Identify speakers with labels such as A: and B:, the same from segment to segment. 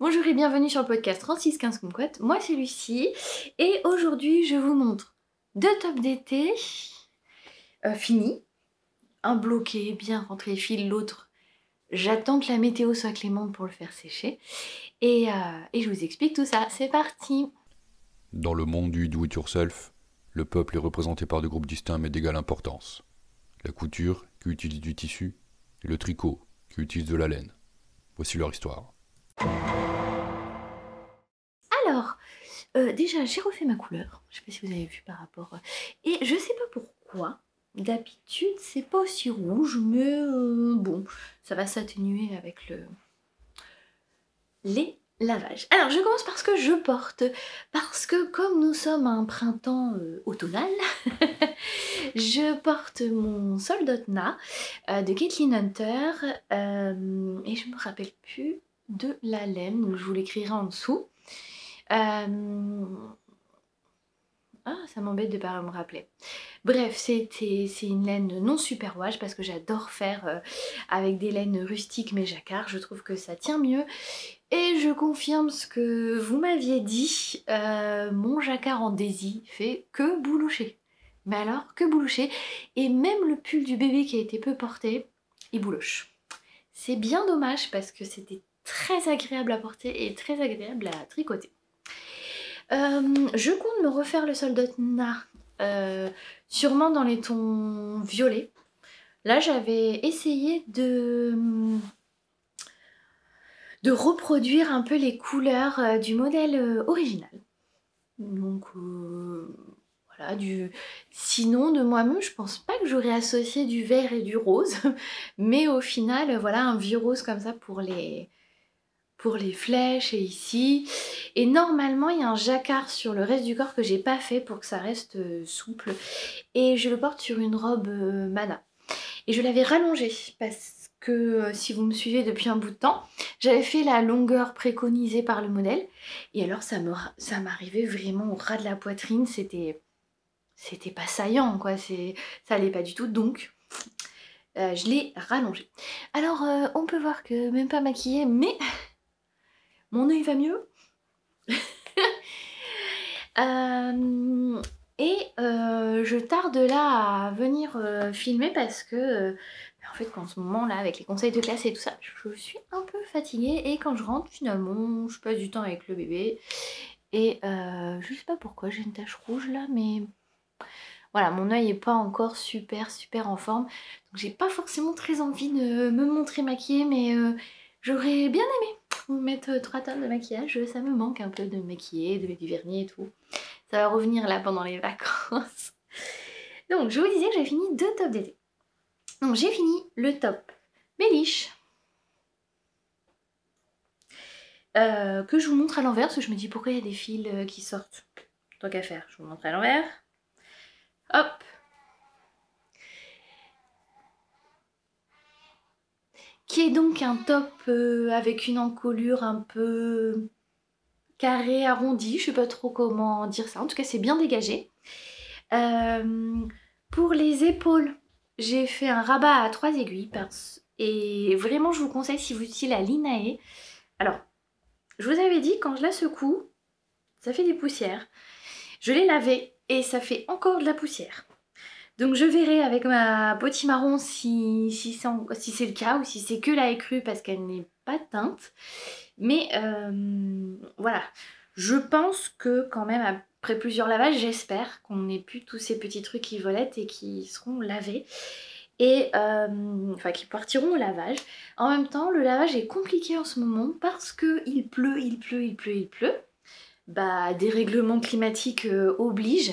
A: Bonjour et bienvenue sur le podcast 3615 Kumquat, moi c'est Lucie et aujourd'hui je vous montre deux tops d'été finis, un bloqué, bien rentré fil, l'autre j'attends que la météo soit clémente pour le faire sécher et je vous explique tout ça, c'est parti.
B: Dans le monde du do-it-yourself, le peuple est représenté par deux groupes distincts mais d'égale importance. La couture, qui utilise du tissu, et le tricot, qui utilise de la laine. Voici leur histoire.
A: Alors, déjà j'ai refait ma couleur, je sais pas si vous avez vu par rapport, et je sais pas pourquoi, d'habitude c'est pas aussi rouge, mais bon, ça va s'atténuer avec les lavages. Alors je commence par ce que je porte, parce que comme nous sommes un printemps automnal, je porte mon Soldotna de Caitlin Hunter et je me rappelle plus de la laine, donc je vous l'écrirai en dessous. Ah, ça m'embête de pas me rappeler. Bref, c'est une laine non superwash parce que j'adore faire avec des laines rustiques mais jacquard. Je trouve que ça tient mieux. Et je confirme ce que vous m'aviez dit. Mon jacquard en daisy fait que bouloucher. Mais alors, que bouloucher. Et même le pull du bébé qui a été peu porté, il bouloche. C'est bien dommage parce que c'était très agréable à porter et très agréable à tricoter. Je compte me refaire le Soldotna, sûrement dans les tons violets. Là, j'avais essayé de reproduire un peu les couleurs du modèle original. Donc voilà, sinon de moi-même, je pense pas que j'aurais associé du vert et du rose, mais au final, voilà, un vieux rose comme ça pour les flèches et ici. Et normalement, il y a un jacquard sur le reste du corps que j'ai pas fait pour que ça reste souple. Et je le porte sur une robe Mana. Et je l'avais rallongé parce que si vous me suivez depuis un bout de temps, j'avais fait la longueur préconisée par le modèle. Et alors ça m'arrivait vraiment au ras de la poitrine. C'était pas saillant quoi. Ça allait pas du tout. Donc je l'ai rallongé. Alors on peut voir que même pas maquillée, mais mon œil va mieux. Je tarde là à venir filmer parce que en fait qu'en ce moment là avec les conseils de classe et tout ça je suis un peu fatiguée et quand je rentre finalement je passe du temps avec le bébé et je sais pas pourquoi j'ai une tache rouge là mais voilà mon œil est pas encore super en forme donc j'ai pas forcément très envie de me montrer maquillée mais j'aurais bien aimé vous mettre 3 tonnes de maquillage, ça me manque un peu de maquiller, de mettre du vernis et tout. Ça va revenir là pendant les vacances. Donc je vous disais que j'ai fini 2 tops d'été. Donc j'ai fini le top Méliche. Que je vous montre à l'envers parce que je me dis pourquoi il y a des fils qui sortent. Tant qu'à faire, je vous montre à l'envers. Hop. Qui est donc un top avec une encolure un peu carré, arrondi. Je sais pas trop comment dire ça. En tout cas, c'est bien dégagé. Pour les épaules, j'ai fait un rabat à 3 aiguilles. Et vraiment, je vous conseille si vous utilisez la Linae. Alors, je vous avais dit, quand je la secoue, ça fait des poussières. Je l'ai lavée et ça fait encore de la poussière. Donc je verrai avec ma potimarron si c'est le cas ou si c'est que la écrue parce qu'elle n'est pas teinte. Mais voilà, je pense que quand même après plusieurs lavages, j'espère qu'on n'ait plus tous ces petits trucs qui volettent et qui seront lavés. Et enfin qui partiront au lavage. En même temps, le lavage est compliqué en ce moment parce qu'il pleut. Bah, dérèglement climatique oblige.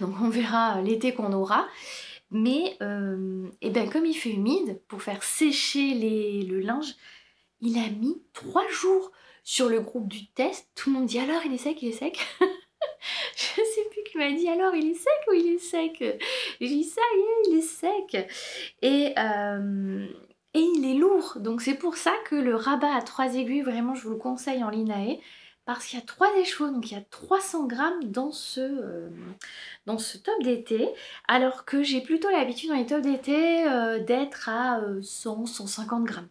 A: Donc on verra l'été qu'on aura. Mais et ben comme il fait humide, pour faire sécher le linge, il a mis 3 jours sur le groupe du test. Tout le monde dit alors il est sec, il est sec. Je sais plus qui m'a dit alors il est sec ou il est sec. J'ai dit ça y est, il est sec. Et il est lourd. Donc c'est pour ça que le rabat à 3 aiguilles, vraiment je vous le conseille en Linae. Parce qu'il y a 3 écheveaux, donc il y a 300 grammes dans ce top d'été. Alors que j'ai plutôt l'habitude dans les tops d'été d'être à 100-150 grammes.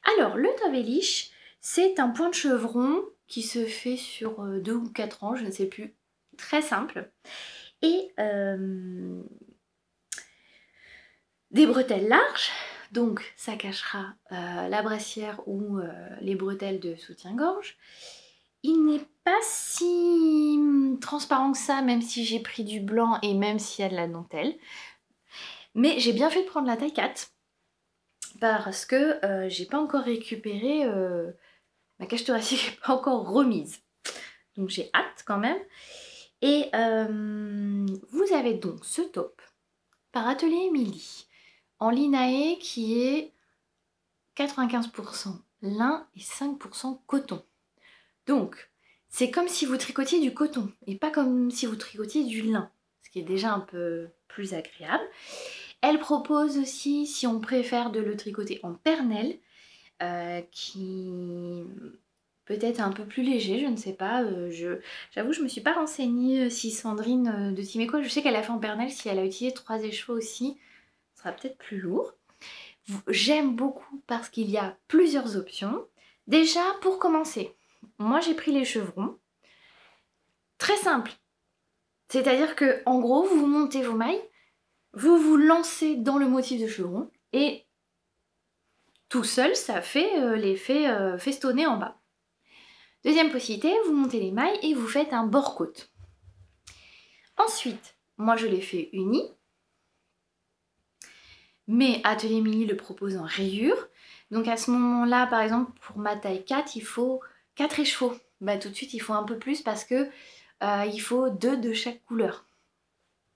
A: Alors, le top Elish, c'est un point de chevron qui se fait sur 2 ou 4 ans, je ne sais plus. Très simple. Et des bretelles larges, donc ça cachera la brassière ou les bretelles de soutien-gorge. Il n'est pas si transparent que ça, même si j'ai pris du blanc et même s'il y a de la dentelle. Mais j'ai bien fait de prendre la taille 4 parce que j'ai pas encore récupéré, ma cage thoracique n'est pas encore remise. Donc j'ai hâte quand même. Et vous avez donc ce top par Atelier Émilie en linae qui est 95% lin et 5% coton. Donc, c'est comme si vous tricotiez du coton et pas comme si vous tricotiez du lin, ce qui est déjà un peu plus agréable. Elle propose aussi, si on préfère, de le tricoter en pernelle, qui peut être un peu plus léger, je ne sais pas. J'avoue, je me suis pas renseignée si Sandrine de Timeco, je sais qu'elle a fait en pernelle, si elle a utilisé 3 écheveaux aussi, ce sera peut-être plus lourd. J'aime beaucoup parce qu'il y a plusieurs options. Déjà, pour commencer, moi j'ai pris les chevrons. Très simple. C'est-à-dire que en gros, vous montez vos mailles, vous vous lancez dans le motif de chevron et tout seul, ça fait l'effet festonné en bas. Deuxième possibilité, vous montez les mailles et vous faites un bord-côte. Ensuite, moi je l'ai fait uni, mais Atelier Émilie le propose en rayure. Donc à ce moment-là, par exemple, pour ma taille 4, il faut 4 écheveaux. Bah, tout de suite, il faut un peu plus parce que il faut 2 de chaque couleur.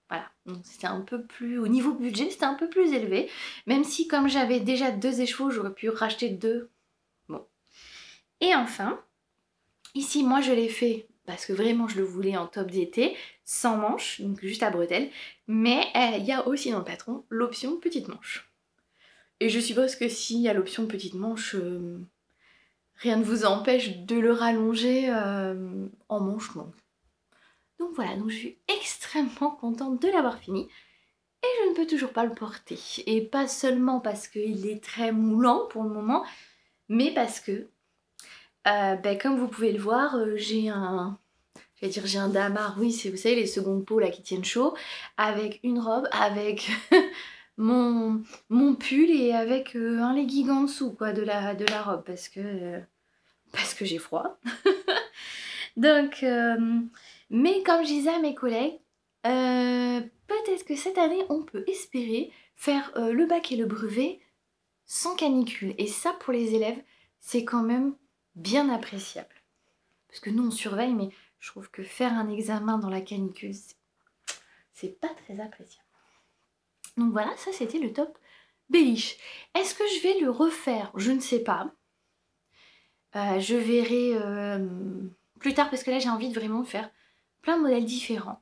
A: Voilà, donc c'était un peu plus, au niveau budget, c'était un peu plus élevé. Même si, comme j'avais déjà 2 écheveaux, j'aurais pu racheter 2. Bon. Et enfin, ici, moi, je l'ai fait parce que vraiment, je le voulais en top d'été, sans manche, donc juste à bretelles. Mais il y a aussi dans le patron l'option petite manche. Et je suppose que s'il y a l'option petite manche, rien ne vous empêche de le rallonger en manche longue. Donc voilà, donc je suis extrêmement contente de l'avoir fini. Et je ne peux toujours pas le porter. Et pas seulement parce qu'il est très moulant pour le moment, mais parce que, comme vous pouvez le voir, j'ai un damar, oui, c'est, vous savez, les secondes peaux là qui tiennent chaud, avec une robe, avec mon pull et avec un legging en dessous quoi, de la robe, parce que j'ai froid. Donc, mais comme je disais à mes collègues, peut-être que cette année, on peut espérer faire le bac et le brevet sans canicule. Et ça, pour les élèves, c'est quand même bien appréciable. Parce que nous, on surveille, mais je trouve que faire un examen dans la canicule, c'est pas très appréciable. Donc voilà, ça, c'était le top Béliche. Est-ce que je vais le refaire? Je ne sais pas. Je verrai plus tard, parce que là, j'ai envie de vraiment faire plein de modèles différents.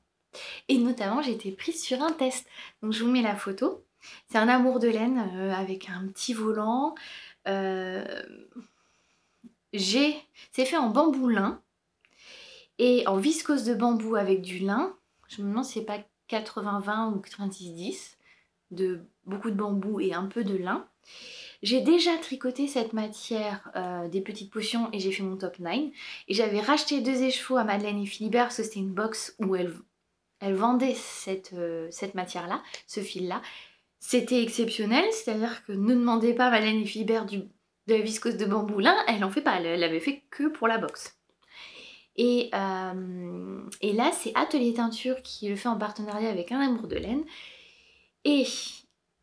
A: Et notamment, j'ai été prise sur un test. Donc, je vous mets la photo. C'est un amour de laine avec un petit volant. C'est fait en bambou lin et en viscose de bambou avec du lin. Je me demande si c'est pas 80-20 ou 90-10, de beaucoup de bambou et un peu de lin. J'ai déjà tricoté cette matière des petites potions et j'ai fait mon top 9. Et j'avais racheté 2 écheveaux à Madeleine et Philibert parce que c'était une box où elle vendait cette matière-là, ce fil-là. C'était exceptionnel, c'est-à-dire que ne demandez pas à Madeleine et Philibert de la viscose de bambou lin, elle en fait pas, elle l'avait fait que pour la box. Et là, c'est Atelier Teinture qui le fait en partenariat avec Un Amour de laine. Et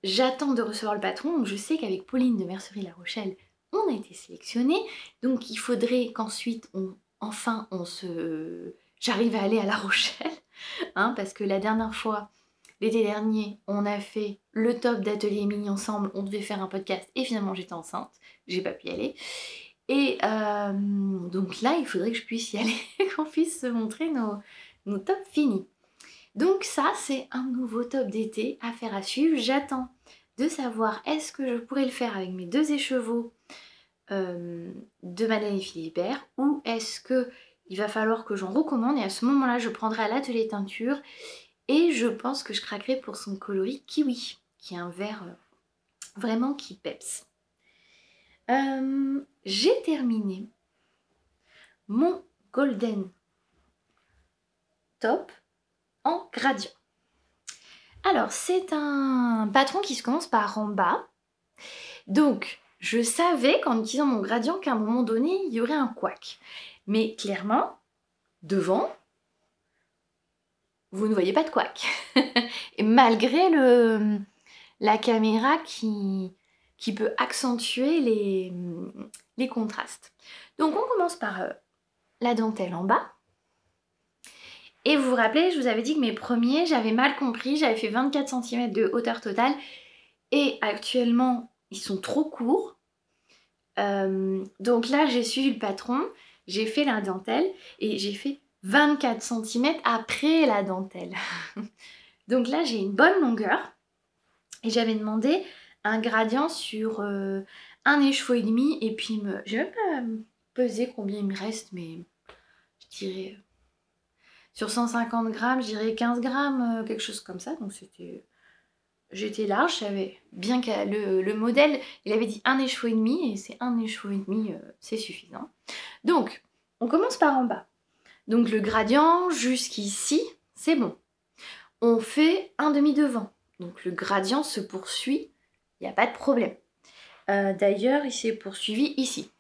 A: j'attends de recevoir le patron, donc je sais qu'avec Pauline de Mercerie La Rochelle, on a été sélectionnés. Donc il faudrait qu'ensuite, j'arrive à aller à La Rochelle, hein, parce que la dernière fois, l'été dernier, on a fait le top d'Atelier Émilie ensemble, on devait faire un podcast et finalement j'étais enceinte, j'ai pas pu y aller. Et donc là, il faudrait que je puisse y aller, qu'on puisse se montrer nos tops finis. Donc ça, c'est un nouveau top d'été à faire à suivre. J'attends de savoir est-ce que je pourrais le faire avec mes 2 écheveaux de Madeleine et Philibert ou est-ce qu'il va falloir que j'en recommande et à ce moment-là, je prendrai à l'atelier teinture et je pense que je craquerai pour son coloris kiwi, qui est un vert vraiment qui peps. J'ai terminé mon golden top en gradient. Alors, c'est un patron qui se commence par en bas. Donc, je savais qu'en utilisant mon gradient qu'à un moment donné, il y aurait un couac. Mais clairement, devant, vous ne voyez pas de couac. Et malgré la caméra qui peut accentuer les contrastes. Donc, on commence par la dentelle en bas. Et vous vous rappelez, je vous avais dit que mes premiers, j'avais mal compris, j'avais fait 24 cm de hauteur totale. Et actuellement, ils sont trop courts. Donc là, j'ai suivi le patron, j'ai fait la dentelle et j'ai fait 24 cm après la dentelle. Donc là, j'ai une bonne longueur. Et j'avais demandé un gradient sur 1,5 écheveau et puis je vais même pas peser combien il me reste, mais je dirais sur 150 grammes, je dirais 15 grammes, quelque chose comme ça. Donc j'étais large, je savais bien que le modèle, il avait dit 1,5 écheveau et c'est 1,5 écheveau, c'est suffisant. Donc, on commence par en bas. Donc le gradient jusqu'ici, c'est bon. On fait un demi devant. Donc le gradient se poursuit, il n'y a pas de problème. D'ailleurs, il s'est poursuivi ici.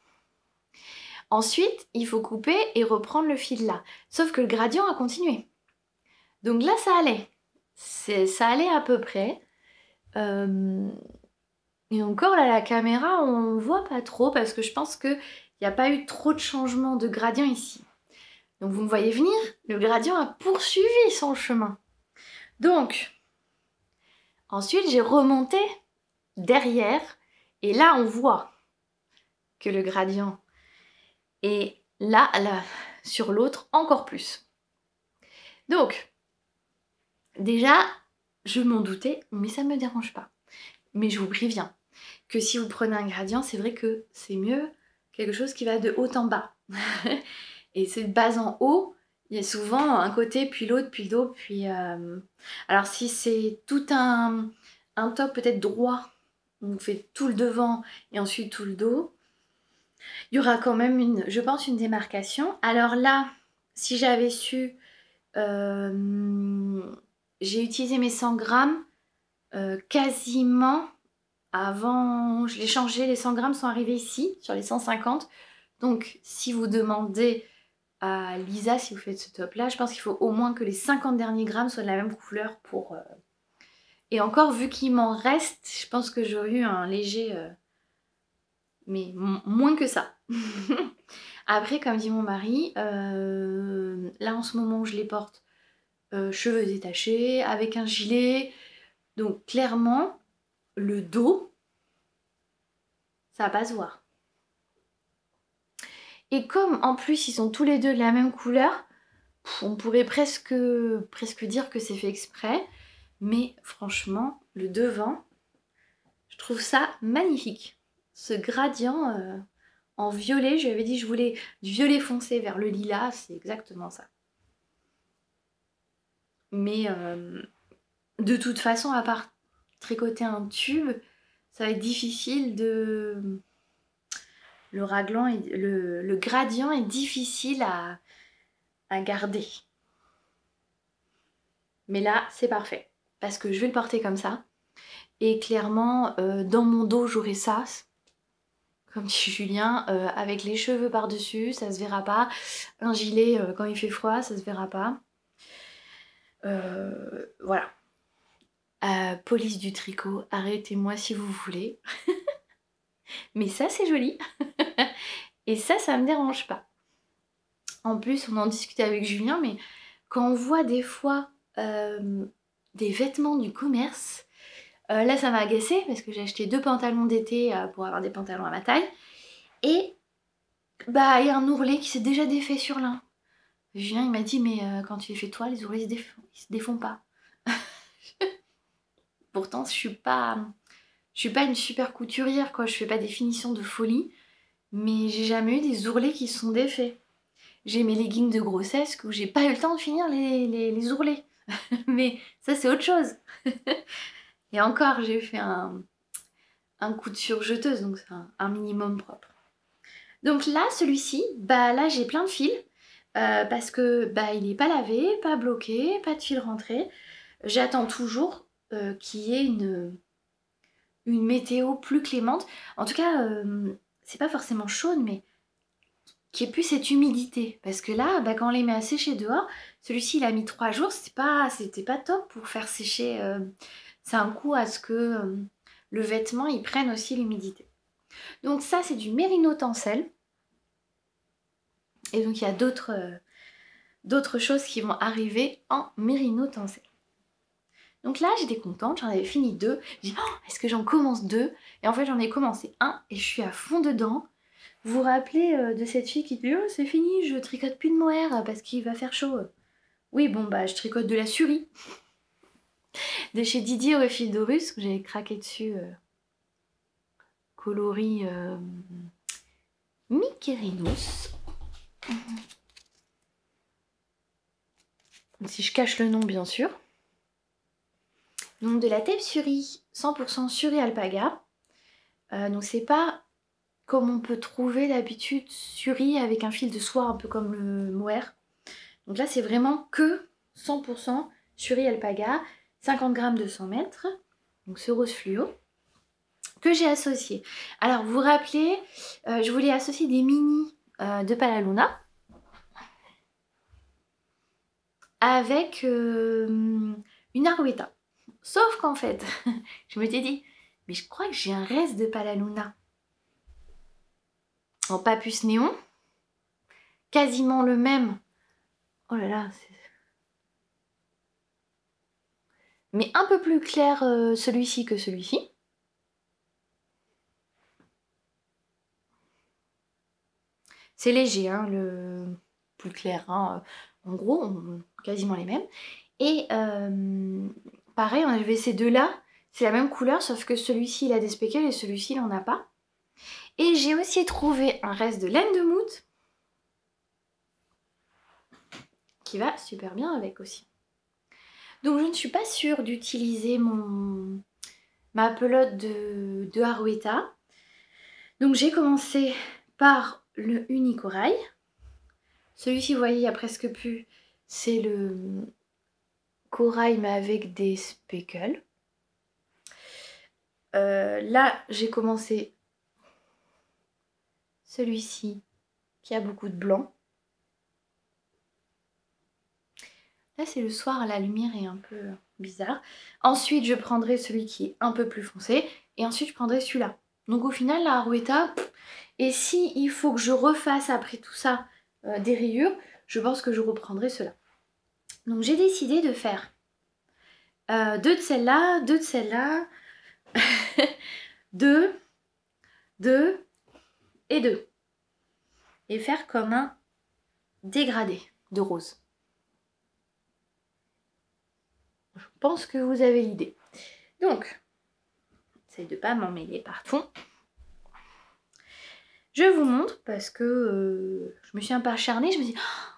A: Ensuite, il faut couper et reprendre le fil là. Sauf que le gradient a continué. Donc là, ça allait. Ça allait à peu près. Et encore là, la caméra, on ne voit pas trop parce que je pense qu'il n'y a pas eu trop de changement de gradient ici. Donc vous me voyez venir, le gradient a poursuivi son chemin. Donc, ensuite, j'ai remonté derrière et là, on voit que le gradient est là sur l'autre, encore plus. Donc, déjà, je m'en doutais, mais ça ne me dérange pas. Mais je vous préviens que si vous prenez un gradient, c'est vrai que c'est mieux quelque chose qui va de haut en bas. Et c'est de bas en haut, il y a souvent un côté, puis l'autre, puis l'autre, puis... Alors si c'est tout un top peut-être droit, on fait tout le devant et ensuite tout le dos, il y aura quand même, je pense, une démarcation. Alors là, si j'avais su, j'ai utilisé mes 100 grammes quasiment avant, je l'ai changé, les 100 grammes sont arrivés ici, sur les 150. Donc, si vous demandez à Lisa, si vous faites ce top-là, je pense qu'il faut au moins que les 50 derniers grammes soient de la même couleur pour... Et encore, vu qu'il m'en reste, je pense que j'aurais eu un léger... mais moins que ça. Après, comme dit mon mari, là en ce moment je les porte cheveux détachés, avec un gilet. Donc clairement, le dos, ça va pas se voir. Et comme en plus ils sont tous les deux de la même couleur, on pourrait presque dire que c'est fait exprès. Mais franchement, le devant, je trouve ça magnifique. Ce gradient en violet, je lui avais dit que je voulais du violet foncé vers le lilas, c'est exactement ça. Mais de toute façon, à part tricoter un tube, ça va être difficile de... Le gradient est difficile à garder. Mais là, c'est parfait. Parce que je vais le porter comme ça. Et clairement, dans mon dos, j'aurai ça. Comme dit Julien, avec les cheveux par-dessus, ça se verra pas. Un gilet, quand il fait froid, ça se verra pas. Voilà. Police du tricot, arrêtez-moi si vous voulez. Mais ça, c'est joli. Et ça me dérange pas. En plus, on en discutait avec Julien, mais quand on voit des fois des vêtements du commerce, là, ça m'a agacée parce que j'ai acheté 2 pantalons d'été pour avoir des pantalons à ma taille. Et bah, il y a un ourlet qui s'est déjà défait sur l'un. Julien, il m'a dit, mais quand tu les fais toi, les ourlets ils se défont pas. Pourtant, je suis pas une super couturière, quoi. Je fais pas des finitions de folie. Mais j'ai jamais eu des ourlets qui se sont défaits. J'ai mes leggings de grossesse où j'ai pas eu le temps de finir les ourlets. Mais ça, c'est autre chose. Et encore, j'ai fait un coup de surjeteuse, donc c'est un minimum propre. Donc là, celui-ci, bah là j'ai plein de fils, parce que bah il n'est pas lavé, pas bloqué, pas de fil rentré. J'attends toujours qu'il y ait une météo plus clémente. En tout cas, c'est pas forcément chaude, mais qu'il n'y ait plus cette humidité. Parce que là, bah, quand on les met à sécher dehors, celui-ci il a mis 3 jours, c'était pas top pour faire sécher. C'est un coup à ce que le vêtement il prenne aussi l'humidité. Donc ça c'est du mérino tencel. Et donc il y a d'autres choses qui vont arriver en mérino tencel. Donc là j'étais contente, j'en avais fini 2. J'ai dit oh, est-ce que j'en commence 2? Et en fait j'en ai commencé 1 et je suis à fond dedans. Vous vous rappelez de cette fille qui dit oh c'est fini, je tricote plus de mohair parce qu'il va faire chaud. Oui bon bah je tricote de la surie. De chez Didier au fil d'Horus, que j'avais craqué dessus. Coloris Mykérinos. Si je cache le nom bien sûr. Donc de la tape-surie 100% Suri alpaga. Donc c'est pas comme on peut trouver d'habitude Suri avec un fil de soie un peu comme le mohair. Donc là c'est vraiment que 100% Suri alpaga, 50 grammes de 100 mètres. Donc ce rose fluo que j'ai associé. Alors vous vous rappelez, je voulais associer des mini de Palaluna avec une Arouetta. Sauf qu'en fait, je m'étais dit, mais je crois que j'ai un reste de Palaluna en papus néon, quasiment le même. Oh là là, mais un peu plus clair celui-ci que celui-ci. C'est léger, hein, le plus clair. Hein. En gros, quasiment les mêmes. Et pareil, on avait ces deux-là. C'est la même couleur, sauf que celui-ci, il a des speckles et celui-ci, il n'en a pas. Et j'ai aussi trouvé un reste de laine de moute qui va super bien avec aussi. Donc je ne suis pas sûre d'utiliser ma pelote de Arouetta. Donc j'ai commencé par le Unicorail. Celui-ci, vous voyez, il n'y a presque plus. C'est le corail mais avec des speckles. Là, j'ai commencé celui-ci qui a beaucoup de blanc. Là, c'est le soir, la lumière est un peu bizarre. Ensuite, je prendrai celui qui est un peu plus foncé. Et ensuite, je prendrai celui-là. Donc au final, la Arouetta, et si il faut que je refasse après tout ça des rayures, je pense que je reprendrai cela. Donc j'ai décidé de faire 2 de celle-là, 2 de celle-là, 2, 2 et 2. Et faire comme un dégradé de rose. Je pense que vous avez l'idée. Donc, j'essaie de ne pas m'en mêler partout. Je vous montre parce que je me suis un peu acharnée. Je me dis, oh,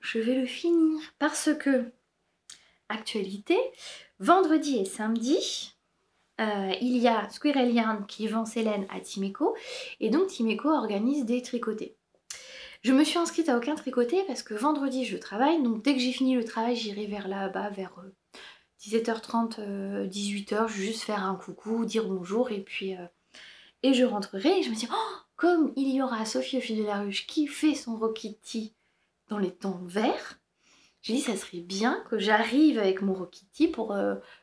A: je vais le finir. Parce que, actualité, vendredi et samedi, il y a Squirrel Yarn qui vend ses laines à Timeco. Et donc, Timeco organise des tricotés. Je me suis inscrite à aucun tricoté parce que vendredi, je travaille. Donc, dès que j'ai fini le travail, j'irai vers là-bas, vers 17h30, 18h. Je vais juste faire un coucou, dire bonjour et puis... et je rentrerai et je me dis, oh, comme il y aura Sophie au fil de la ruche qui fait son Rokiti dans les tons verts, j'ai dit ça serait bien que j'arrive avec mon Rokiti pour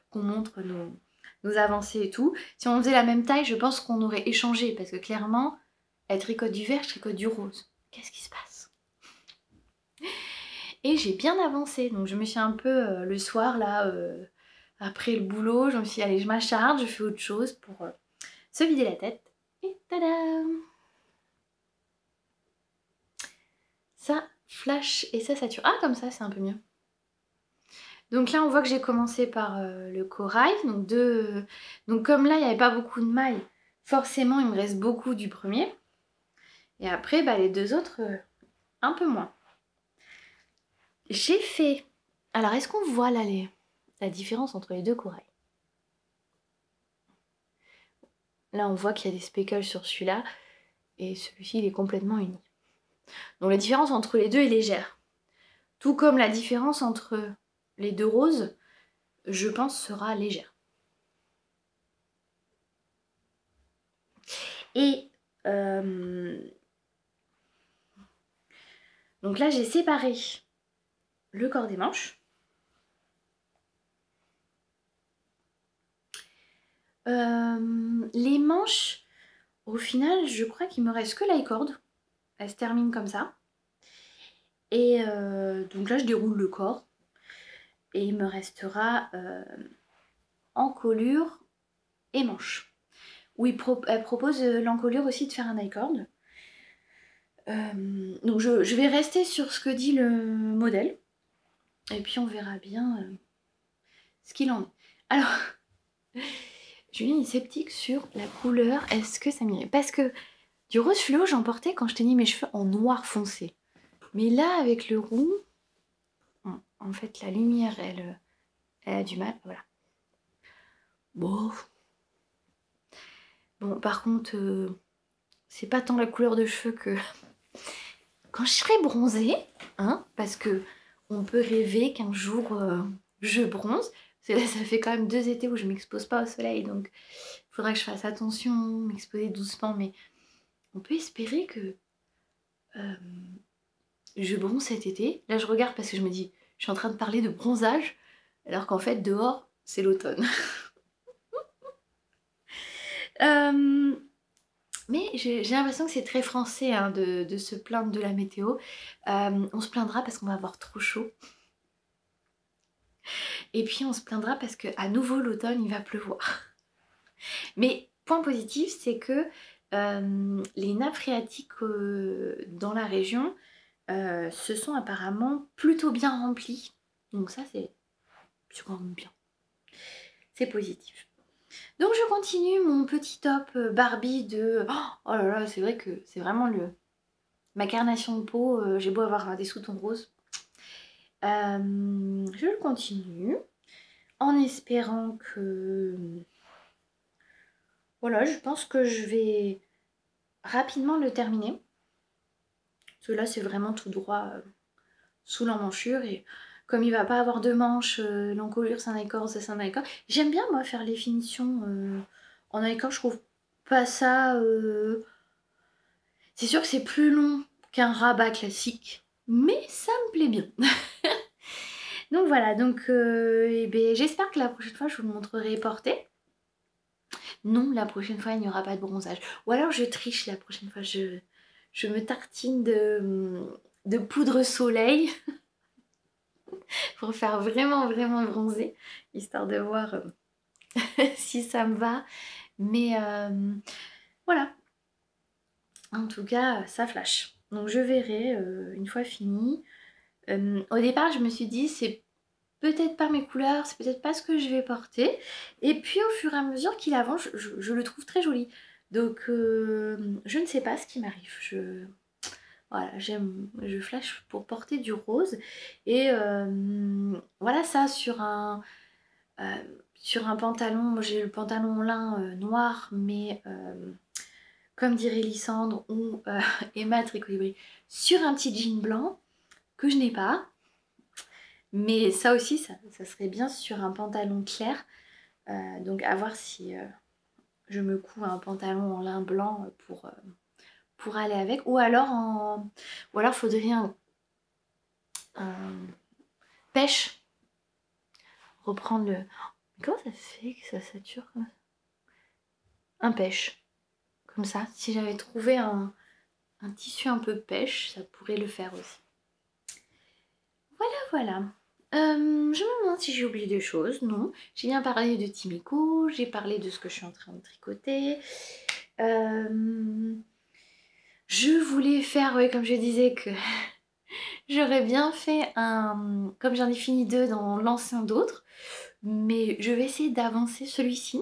A: qu'on montre nos avancées et tout. Si on faisait la même taille, je pense qu'on aurait échangé parce que clairement, elle tricote du vert, je tricote du rose. Qu'est-ce qui se passe? Et j'ai bien avancé, donc je me suis un peu le soir là, après le boulot, je me suis dit allez je m'acharne, je fais autre chose pour se vider la tête. Et tadam! Ça flash et ça sature. Ah comme ça c'est un peu mieux. Donc là on voit que j'ai commencé par le corail. Donc comme là il n'y avait pas beaucoup de mailles, forcément il me reste beaucoup du premier. Et après bah, les deux autres un peu moins. J'ai fait... Alors est-ce qu'on voit là la différence entre les deux corails? Là, on voit qu'il y a des speckles sur celui-là, et celui-ci, il est complètement uni. Donc la différence entre les deux est légère. Tout comme la différence entre les deux roses, je pense, sera légère. Et donc là, j'ai séparé le corps des manches. Les manches, au final, je crois qu'il me reste que l'i-cord. Elle se termine comme ça. Et donc là, je déroule le corps. Et il me restera encolure et manche. Où elle propose l'encolure aussi de faire un i-cord. Donc je vais rester sur ce que dit le modèle. Et puis on verra bien ce qu'il en est. Alors, Julien est sceptique sur la couleur. Est-ce que ça m'irait? Parce que du rose fluo, j'en portais quand je teignais mes cheveux en noir foncé. Mais là, avec le roux, en fait, la lumière, elle a du mal. Voilà. Bon, par contre, c'est pas tant la couleur de cheveux que... Quand je serai bronzée, hein, parce que on peut rêver qu'un jour je bronze. Parce que là, ça fait quand même 2 étés où je m'expose pas au soleil, donc il faudra que je fasse attention, m'exposer doucement, mais on peut espérer que je bronze cet été. Là, je regarde parce que je me dis, je suis en train de parler de bronzage, alors qu'en fait, dehors, c'est l'automne. Mais j'ai l'impression que c'est très français hein, de se plaindre de la météo. On se plaindra parce qu'on va avoir trop chaud. Et puis on se plaindra parce qu'à nouveau l'automne il va pleuvoir. Mais point positif, c'est que les nappes phréatiques dans la région se sont apparemment plutôt bien remplies. Donc ça c'est quand même bien. C'est positif. Donc je continue mon petit top Barbie de... Oh là là, c'est vrai que c'est vraiment ma carnation de peau. J'ai beau avoir des sous-tons roses. Je le continue en espérant que... Voilà, je pense que je vais rapidement le terminer. Parce que là, c'est vraiment tout droit sous l'emmanchure. Et comme il va pas avoir de manches, l'encolure c'est un i-cord, ça c'est un i-cord. J'aime bien moi faire les finitions en i-cord, je trouve pas ça... C'est sûr que c'est plus long qu'un rabat classique, mais ça me plaît bien. Donc voilà, donc j'espère que la prochaine fois je vous le montrerai porté. Non, la prochaine fois il n'y aura pas de bronzage. Ou alors je triche la prochaine fois, je me tartine de poudre soleil pour faire vraiment vraiment bronzer, histoire de voir si ça me va. Mais voilà, en tout cas ça flash. Donc je verrai une fois fini. Au départ je me suis dit c'est peut-être pas mes couleurs, c'est peut-être pas ce que je vais porter. Et puis au fur et à mesure qu'il avance, je le trouve très joli. Donc je ne sais pas ce qui m'arrive. Voilà, je flash pour porter du rose. Et voilà ça sur un pantalon. Moi j'ai le pantalon en lin noir, mais comme dirait Lysandre ou Emma Tricolibri, sur un petit jean blanc que je n'ai pas. Mais ça aussi, ça serait bien sur un pantalon clair. Donc à voir si je me couds un pantalon en lin blanc pour aller avec. Ou alors faudrait un pêche. Reprendre le... Comment ça se fait que ça sature comme ça? Un pêche. Comme ça. Si j'avais trouvé un tissu un peu pêche, ça pourrait le faire aussi. Voilà. Je me demande si j'ai oublié des choses. Non. J'ai bien parlé de Timiko. J'ai parlé de ce que je suis en train de tricoter. Je voulais faire, ouais, comme je disais, que j'aurais bien fait un... Comme j'en ai fini 2 dans l'ancien d'autres. Mais je vais essayer d'avancer celui-ci.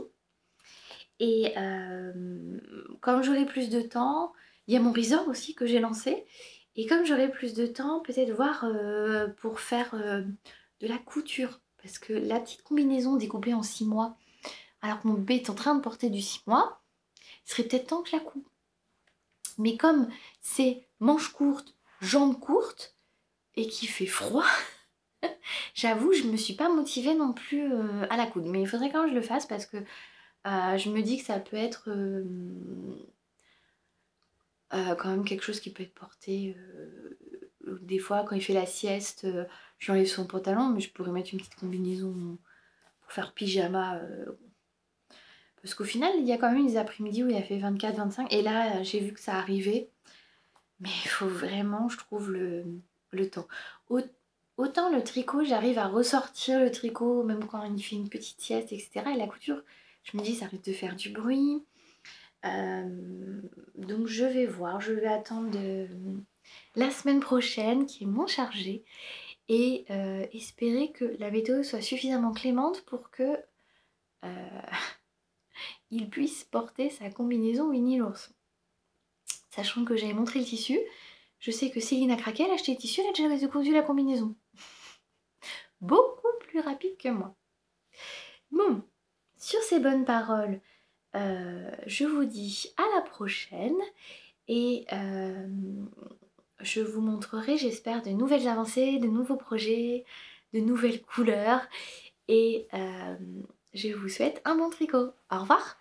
A: Et comme j'aurai plus de temps, il y a mon resort aussi que j'ai lancé. Et comme j'aurai plus de temps, peut-être voir pour faire de la couture. Parce que la petite combinaison découpée en 6 mois, alors que mon bébé est en train de porter du 6 mois, il serait peut-être temps que je la coupe. Mais comme c'est manches courtes, jambes courtes, et qu'il fait froid, j'avoue, je me suis pas motivée non plus à la coudre. Mais il faudrait quand même que je le fasse parce que je me dis que ça peut être quand même quelque chose qui peut être porté. Des fois, quand il fait la sieste, j'enlève son pantalon, mais je pourrais mettre une petite combinaison pour faire pyjama. Parce qu'au final, il y a quand même des après-midi où il a fait 24-25. Et là, j'ai vu que ça arrivait. Mais il faut vraiment, je trouve, le temps. Autant le tricot, j'arrive à ressortir le tricot, même quand il fait une petite sieste, etc. Et la couture, je me dis, ça risque de faire du bruit. Donc je vais voir, je vais attendre la semaine prochaine, qui est moins chargée, et espérer que la météo soit suffisamment clémente pour que il puisse porter sa combinaison Winnie l'ourson. Sachant que j'avais montré le tissu, je sais que Céline a craqué, elle a acheté le tissu, elle a déjà cousu la combinaison. Beaucoup plus rapide que moi. Bon, sur ces bonnes paroles, je vous dis à la prochaine et je vous montrerai, j'espère, de nouvelles avancées, de nouveaux projets, de nouvelles couleurs et je vous souhaite un bon tricot. Au revoir!